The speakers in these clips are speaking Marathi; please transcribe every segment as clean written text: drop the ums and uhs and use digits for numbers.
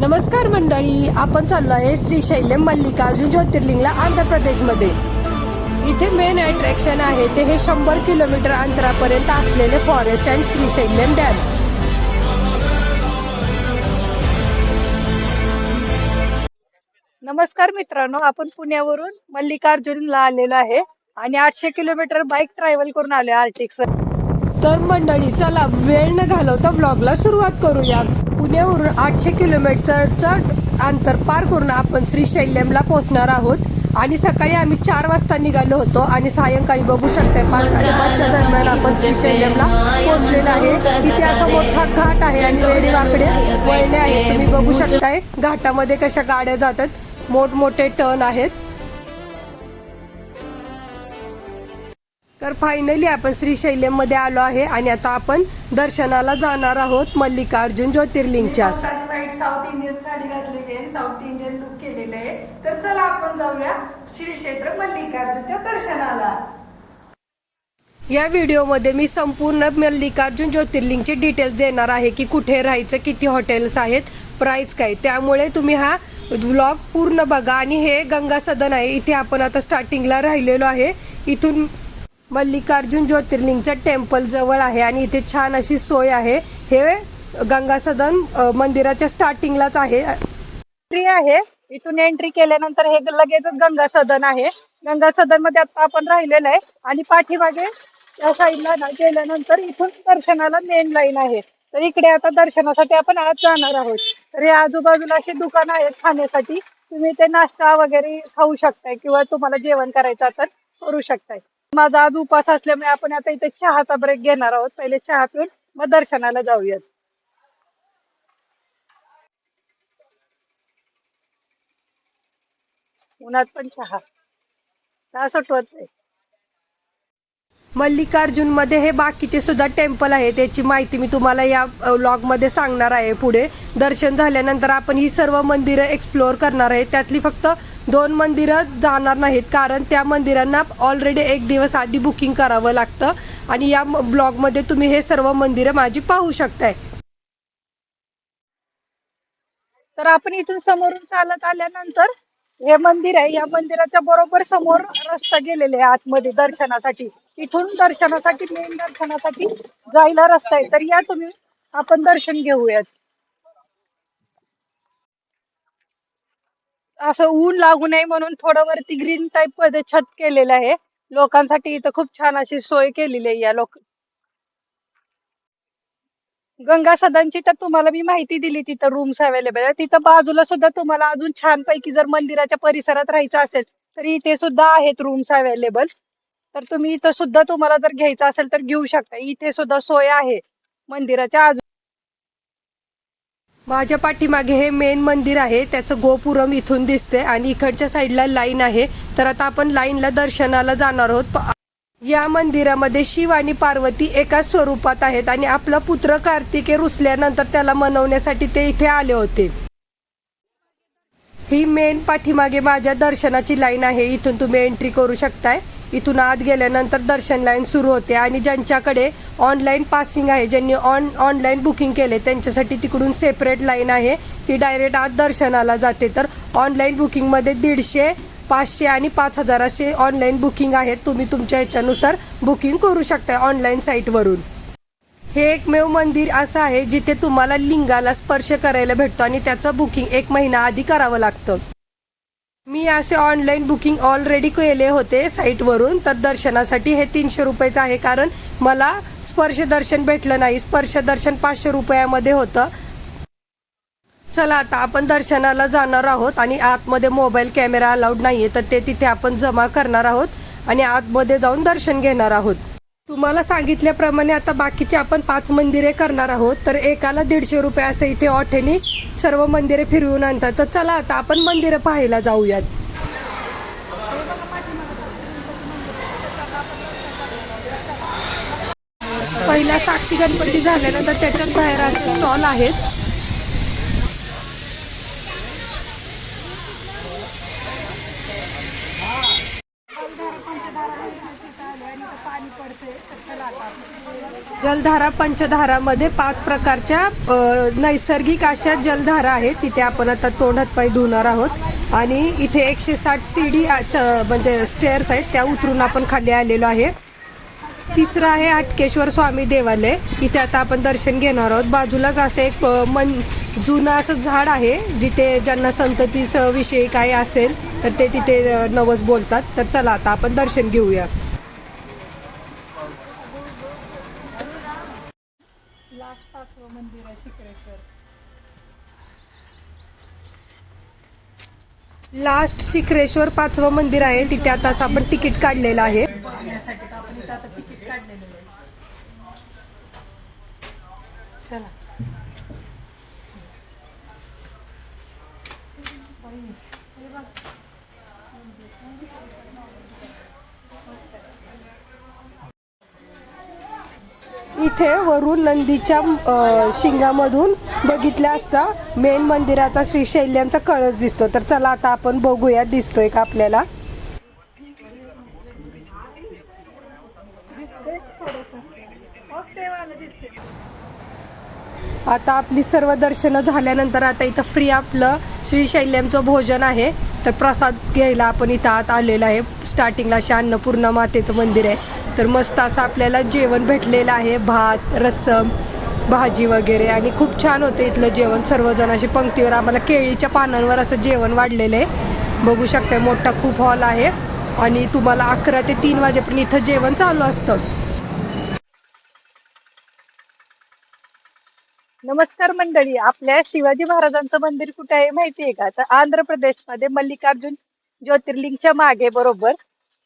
नमस्कार मंडळी, आपण चाललो आहे श्रीशैल्यम मल्लिकार्जुन ज्योतिर्लिंगला आंध्र प्रदेशमध्ये। इथे मेन अट्रॅक्शन आहे ते हे 100 किलोमीटर अंतरापर्यंत असलेले फॉरेस्ट अँड श्रीशैल्यम डॅम। नमस्कार मित्रांनो, आपण पुण्यावरून मल्लिकार्जुनला आलेलो आहे आणि 800 किलोमीटर बाईक ट्रॅव्हल करून आलो आर्टिक्स वर। तर मंडळी चला वेळ न घालवता व्लॉगला सुरुवात करूया। पुण्यावरून 800 किलोमीटरचं अंतर पार करून आपण श्रीशैल्यमला पोहोचणार आहोत आणि सकाळी आम्ही 4 वाजता निघालो होतो आणि सायंकाळी बघू शकता 5-5:30च्या दरम्यान आपण श्रीशैल्यमला पोहोचलेलो आहे। इथे असा मोठा घाट आहे आणि वेडीवाकडे वळणे आहेत, तुम्ही बघू शकताय घाटामध्ये कशा गाड्या जातात, मोठमोठे टर्न आहेत। तर फायनली आपण श्रीशैल्यम मध्ये आलो आहे आणि आता आपण दर्शनाला जाणार आहोत मल्लिकार्जुन ज्योतिर्लिंगच्या। साऊथ इंडियन साडी घातलेली आहे, साऊथ इंडियन लुक केलेलं आहे। तर चला आपण जाऊया श्री क्षेत्र मल्लिकार्जुनच्या दर्शनाला। या व्हिडिओमध्ये मी संपूर्ण मल्लिकार्जुन ज्योतिर्लिंगचे डिटेल्स देणार आहे की कुठे राहायचं, किती हॉटेल्स आहेत, प्राइस काय, त्यामुळे तुम्ही हा व्लॉग पूर्ण बघा। आणि हे गंगा सदन आहे, इथे आपण आता स्टार्टिंगला राहिलेलो आहे। इथून मल्लिकार्जुन ज्योतिर्लिंगचं टेम्पल जवळ आहे आणि इथे छान अशी सोय आहे। हे गंगा सदन मंदिराच्या स्टार्टिंगलाच आहे। इथून एंट्री केल्यानंतर हे लगेचच गंगा सदन आहे। गंगा सदन मध्ये आता आपण राहिलेलो आहे आणि पाठीमागे या साईडला गेल्यानंतर इथून दर्शनाला मेन लाईन आहे। तर इकडे आता दर्शनासाठी आपण आज जाणार आहोत। तर या आजूबाजूला अशी दुकानं आहेत खाण्यासाठी, तुम्ही ते नाश्ता वगैरे खाऊ शकताय किंवा तुम्हाला जेवण करायचं तर करू शकताय। माझा आज उपास असल्यामुळे आपण आता इथे चहाचा ब्रेक घेणार आहोत। पहिले चहा पिऊन मग दर्शनाला जाऊयात। उन्हात पण चहा सुटवत नाही। मल्लिकार्जुन मध्ये हे बाकीचे सुद्धा टेम्पल आहे, त्याची माहिती मी तुम्हाला या व्लॉग मध्ये सांगणार आहे पुढे। दर्शन झाल्यानंतर आपण ही सर्व मंदिरं एक्सप्लोअर करणार आहे। त्यातली फक्त 2 मंदिरं जाणार नाहीत, कारण त्या मंदिरांना ऑलरेडी 1 दिवस आधी बुकिंग करावं लागतं आणि या ब्लॉग मध्ये तुम्ही हे सर्व मंदिरं माझी पाहू शकताय। तर आपण इथून समोरून चालत आल्यानंतर हे मंदिर आहे, या मंदिराच्या बरोबर समोर रस्ता गेलेले आहे आतमध्ये दर्शनासाठी। इथून दर्शनासाठी मेन दर्शनासाठी जायला रस्ता आहे। तर या तुम्ही आपण दर्शन घेऊयात। असं ऊन लागू नये म्हणून थोडं वरती ग्रीन टाइप मध्ये छत केलेलं आहे लोकांसाठी। इथं खूप छान अशी सोय केलेली आहे या गंगा सदनची तर तुम्हाला मी माहिती दिली, तिथं रूम्स अवेलेबल आहे। तिथं बाजूला सुद्धा तुम्हाला अजून छान पैकी जर मंदिराच्या परिसरात राहायचं असेल तर इथे सुद्धा आहेत रूम्स अवेलेबल। तर तुम्ही इथं सुद्धा तुम्हाला जर घ्यायचं असेल तर घेऊ शकता, इथे सुद्धा सोय आहे मंदिराच्या आजू। माझ्या पाठीमागे हे मेन मंदिर आहे, त्याचं गोपुरम इथून दिसते आणि इकडच्या साईडला लाईन आहे। तर आता आपण लाईनला दर्शनाला जाणार आहोत। या मंदिरामध्ये शिव आणि पार्वती एकाच स्वरूपात आहेत आणि आपला पुत्र कार्तिकेय रुसल्यानंतर त्याला मनवण्यासाठी ते इथे आले होते। ही मेन पाठीमागे माझ्या दर्शनाची लाईन आहे, इथून तुम्ही एंट्री करू शकताय। इथून आत गेल्यानंतर दर्शन लाईन सुरू होते आणि ज्यांच्याकडे ऑनलाईन पासिंग आहे, ज्यांनी ऑनलाईन बुकिंग केले त्यांच्यासाठी तिकडून सेपरेट लाईन आहे, ती डायरेक्ट आत दर्शनाला जाते। तर ऑनलाईन बुकिंगमध्ये 150, 500 आणि 5000 असे ऑनलाईन बुकिंग आहेत, तुम्ही तुमच्या ह्याच्यानुसार बुकिंग करू शकता ऑनलाईन साईटवरून। हे एकमेव मंदिर असं आहे जिथे तुम्हाला लिंगाला स्पर्श करायला भेटतो आणि त्याचं बुकिंग 1 महिना आधी करावं लागतं। मी असे ऑनलाईन बुकिंग ऑलरेडी केले होते साईटवरून। तर दर्शनासाठी हे 300 रुपयाचं आहे, कारण मला स्पर्श दर्शन भेटलं नाही। स्पर्श दर्शन 500 रुपयामध्ये होतं। चला आता आपण दर्शनाला जाणार आहोत आणि आतमध्ये मोबाईल कॅमेरा अलाउड नाहीये, तर ते तिथे आपण जमा करणार आहोत आणि आतमध्ये जाऊन दर्शन घेणार आहोत। तुम्हाला सांगितल्याप्रमाणे आता बाकीचे आपण 5 मंदिरे करणार आहोत। तर एकाला 150 रुपये असं इथे ऑटोने सर्व मंदिरे फिरवून आणतात। तर चला आता आपण मंदिरं पाहायला जाऊयात। पहिला साक्षी गणपती झाल्यानंतर त्याच्यात बाहेर असे स्टॉल आहेत। पाणी पडते तर चला आता जलधारा पंचधारामध्ये 5 प्रकारच्या नैसर्गिक अशा जलधारा आहेत. तिथे आपण आता तोंड हातपाय धुणार आहोत आणि इथे 160 सीडी म्हणजे स्टेअर्स आहेत, त्या उतरून आपण खाली आलेलो आहे. तिसरं आहे हाटकेश्वर स्वामी देवालय. इथे आता आपण दर्शन घेणार आहोत. बाजूलाच असं एक जुनं असं झाड आहे, जिथे ज्यांना संततीचं विषयी काही असेल तर ते तिथे नवस बोलतात. तर चला आता आपण दर्शन घेऊया. लास्ट 5वं मंदिर आहे शिखरेश्वर. लास्ट शिखरेश्वर 5वं मंदिर आहे. तिथे आता असं आपण तिकीट काढलेलं आहे. बघण्यासाठी तर आपण इथं आता तिकीट काढलेलं आहे. चला. इथे वरून नंदीच्या शिंगामधून बघितलं असता मेन मंदिराचा श्रीशैल्यांचा कळस दिसतो. तर चला आता आपण बघूया दिसतोय का आपल्याला. आता आपली सर्व दर्शनं झाल्यानंतर आता इथं फ्री आपलं श्रीशैल्यमचं भोजन आहे. तर प्रसाद घ्यायला आपण इथं आत आलेलं आहे. स्टार्टिंगला अशी अन्नपूर्णा मातेचं मंदिर आहे. तर मस्त असं आपल्याला जेवण भेटलेलं आहे. भात, रस्सम, भाजी वगैरे आणि खूप छान होते इथलं जेवण. सर्वजण अशी पंक्तीवर आम्हाला केळीच्या पानांवर असं जेवण वाढलेलं आहे. बघू शकताय मोठा खूप हॉल आहे आणि तुम्हाला 11 ते 3 वाजेपर्यंत इथं जेवण चालू असतं. नमस्कार मंडळी. आपल्या शिवाजी महाराजांचं मंदिर कुठे आहे माहितीये का? तर आंध्र प्रदेशमध्ये मल्लिकार्जुन ज्योतिर्लिंगच्या मागे बरोबर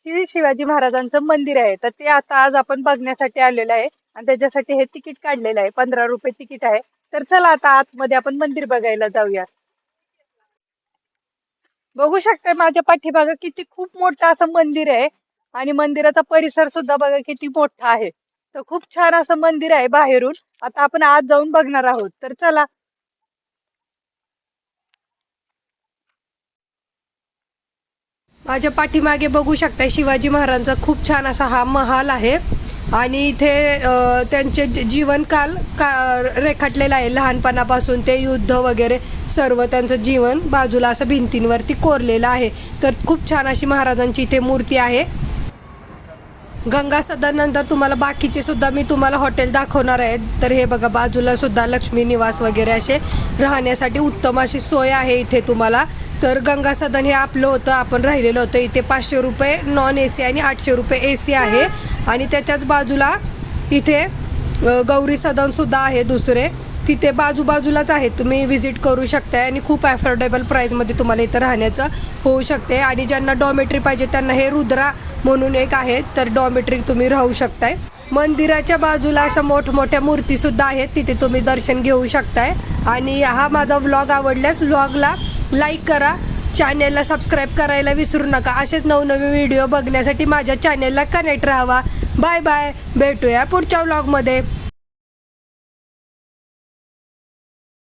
श्री शिवाजी महाराजांचं मंदिर आहे. तर ते आता आज आपण बघण्यासाठी आलेलं आहे आणि त्याच्यासाठी हे तिकीट काढलेलं आहे. 15 रुपये तिकीट आहे. तर चला आता आतमध्ये आपण मंदिर बघायला जाऊया. बघू शकताय माझ्या पाठीमागं किती खूप मोठं असं मंदिर आहे आणि मंदिराचा परिसर सुद्धा बघा किती मोठा आहे. तर खूप छान असं मंदिर आहे बाहेरून. आता आपण आत जाऊन बघणार आहोत. तर चला. माझ्या पाठीमागे बघू शकता शिवाजी महाराजांचा खूप छान असा हा महाल आहे आणि इथे त्यांचे जीवनकाल रेखाटलेला आहे. लहानपणापासून ते युद्ध वगैरे सर्व त्यांचं जीवन बाजूला असं भिंतींवरती कोरलेलं आहे. तर खूप छान अशी महाराजांची इथे मूर्ती आहे. गंगा सदननंतर तुम्हाला बाकीचे सुद्धा मी तुम्हाला हॉटेल दाखवणार आहे. तर हे बघा बाजूला सुद्धा लक्ष्मी निवास वगैरे असे राहण्यासाठी उत्तम अशी सोय आहे इथे तुम्हाला. तर गंगा सदन हे आपलं होतं, आपण राहिलेलं होतं. इथे 500 रुपये नॉन AC आणि 800 रुपये AC आहे आणि त्याच्याच बाजूला इथे गौरी सदन सुद्धा आहे दुसरे. तिथे बाजूबाजूलाच आहे, तुम्ही व्हिजिट करू शकताय आणि खूप अफोर्डेबल प्राईजमध्ये तुम्हाला इथं राहण्याचं होऊ शकते. आणि ज्यांना डॉमेट्री पाहिजे त्यांना हे रुद्रा म्हणून एक आहे, तर डॉमेट्री तुम्ही राहू शकताय. मंदिराच्या बाजूला अशा मोठमोठ्या मूर्ती सुद्धा आहेत, तिथे तुम्ही दर्शन घेऊ शकताय. आणि हा माझा व्लॉग आवडल्यास व्लॉगला लाईक करा, चॅनेलला सबस्क्राईब करायला विसरू नका. असेच नवनवीन व्हिडिओ बघण्यासाठी माझ्या चॅनेलला कनेक्ट राहावा. बाय बाय, भेटूया पुढच्या व्लॉगमध्ये.